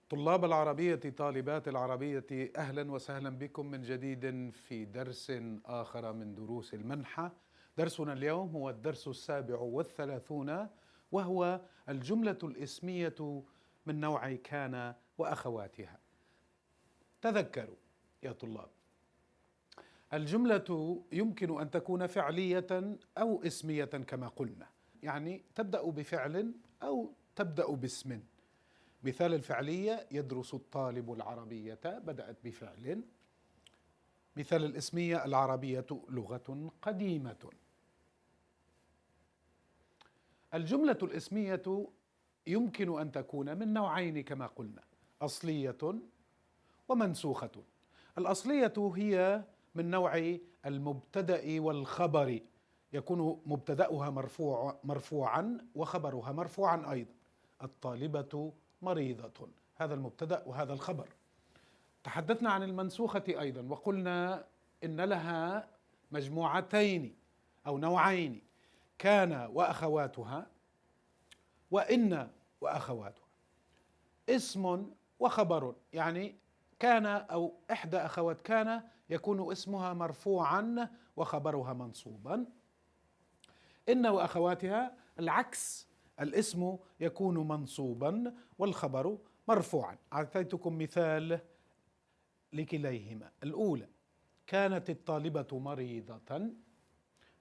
طلاب العربية، طالبات العربية، أهلا وسهلا بكم من جديد في درس آخر من دروس المنحة. درسنا اليوم هو الدرس 37 وهو الجملة الاسمية من نوع كان وأخواتها. تذكروا يا طلاب، الجملة يمكن أن تكون فعلية أو اسمية كما قلنا، يعني تبدأ بفعل أو تبدأ باسم. مثال الفعلية: يدرس الطالب العربية، بدأت بفعل. مثال الاسمية: العربية لغة قديمة. الجملة الاسمية يمكن أن تكون من نوعين كما قلنا: أصلية ومنسوخة. الأصلية هي من نوع المبتدأ والخبر، يكون مبتدأها مرفوعا وخبرها مرفوعا أيضا. الطالبة مريضة، هذا المبتدأ وهذا الخبر. تحدثنا عن المنسوخة أيضا وقلنا إن لها مجموعتين أو نوعين: كان وأخواتها وإن وأخواتها. اسم وخبر، يعني كان أو إحدى أخوات كان يكون اسمها مرفوعا وخبرها منصوبا. إن وأخواتها العكس، الاسم يكون منصوبا والخبر مرفوعا. أعطيتكم مثال لكليهما. الأولى: كانت الطالبة مريضة،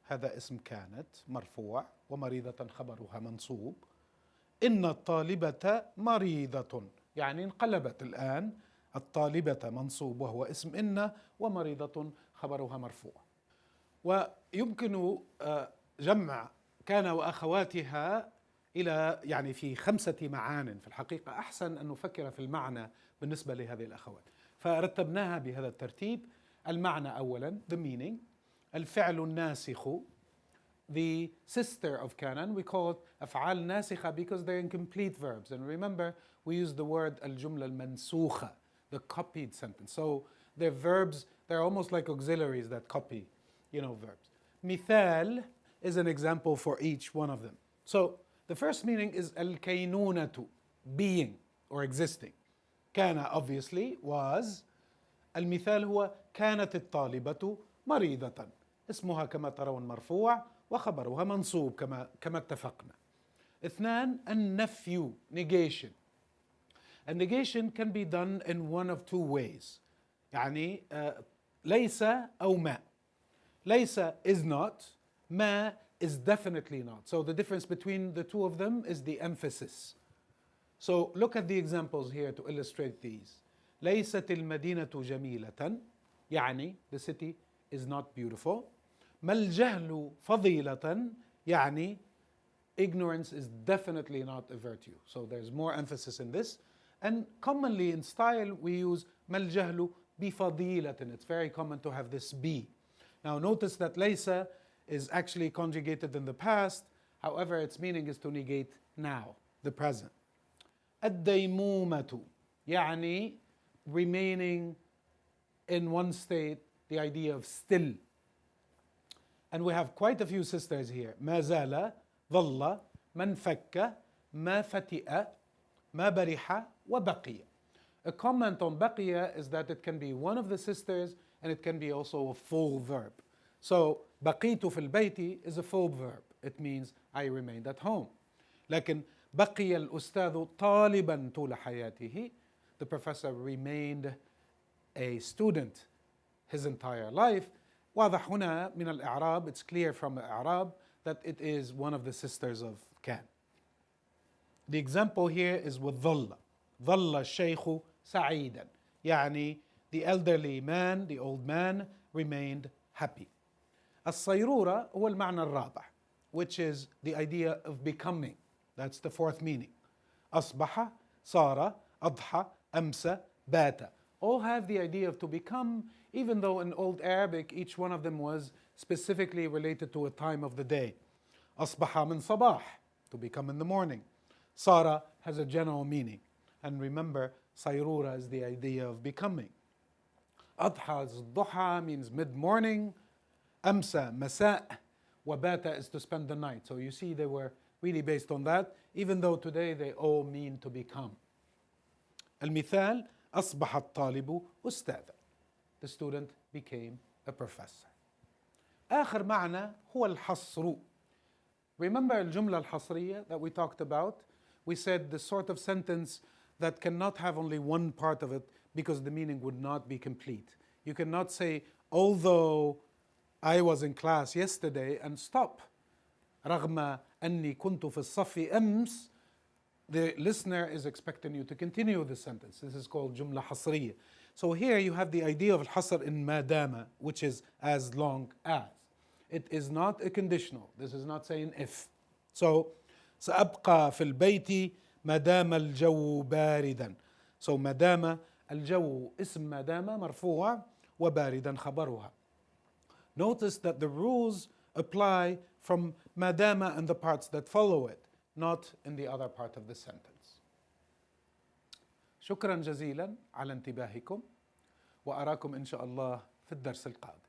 هذا اسم كانت مرفوع ومريضة خبرها منصوب. إن الطالبة مريضة، يعني انقلبت الآن، الطالبة منصوب وهو اسم إن، ومريضة خبرها مرفوع. ويمكن جمع كان وأخواتها إلى يعني في 5 معان. في الحقيقة أحسن أن نفكر في المعنى بالنسبة لهذه الأخوات، فرتبناها بهذا الترتيب. المعنى أولا the meaning. الفعل الناسخ the sister of كان. We call it أفعال ناسخة because they're incomplete verbs. And remember, we use the word الجملة المنسوخة, the copied sentence. So they're verbs, they're almost like auxiliaries that copy, verbs. مثال is an example for each one of them. So the first meaning is الكينونة, being or existing. كان obviously was. المثال هو كانت الطالبة مريضة، اسمها كما ترون مرفوع وخبرها منصوب كما اتفقنا. 2 النفي negation. النيجيشن can be done in one of two ways، يعني ليس أو ما. ليس is not، ما is definitely not. So the difference between the two of them is the emphasis. So look at the examples here to illustrate these. ليست المدينة جميلة، يعني the city is not beautiful. ما الجهل فضيلة، يعني ignorance is definitely not a virtue. So there's more emphasis in this. And commonly in style we use ما الجهل بفضيلة. It's very common to have this be. Now notice that ليس is actually conjugated in the past. However, its meaning is to negate now, the present. الديمومة، يعني remaining in one state, the idea of still. And we have quite a few sisters here. ما زال، ظل، ما انفك، ما فتئ، ما برح، وبقي. A comment on بقي is that it can be one of the sisters and it can be also a full verb. So بقيت في البيت is a full verb. It means I remained at home. لكن بقي الأستاذ طالبا طول حياته, the professor remained a student his entire life. واضح هنا من الإعراب, it's clear from the إعراب that it is one of the sisters of كان. The example here is with ظل. ظل الشيخ سعيدا، يعني the elderly man, the old man, remained happy. الصيرورة هو المعنى الرابع, which is the idea of becoming. That's the fourth meaning. أصبح، صار، أضحى، أمسى، بات. All have the idea of to become, even though in Old Arabic each one of them was specifically related to a time of the day. أصبح من صباح, to become in the morning. صار has a general meaning. And remember, صيرورة is the idea of becoming. أضحى is ضحى, means mid-morning. أمسى, مساء. وبات is to spend the night. So you see they were really based on that, even though today they all mean to become. المثال: أصبح الطالب أستاذا. The student became a professor. آخر معنى هو الحصر. Remember الجملة الحصرية that we talked about? We said the sort of sentence that cannot have only one part of it because the meaning would not be complete. You cannot say, although I was in class yesterday, and stop. رغم أني كنت في الصف أمس. The listener is expecting you to continue the sentence. This is called جملة حصرية. So here you have the idea of الحصر in ما دام, which is as long as. It is not a conditional. This is not saying if. So سأبقى في البيت ما دام الجو باردا. So ما دام الجو اسم ما دام مرفوع وباردا خبرها. Notice that the rules apply from ما دام and the parts that follow it, not in the other part of the sentence. شكرا جزيلا على انتباهكم، وأراكم إن شاء الله في الدرس القادم.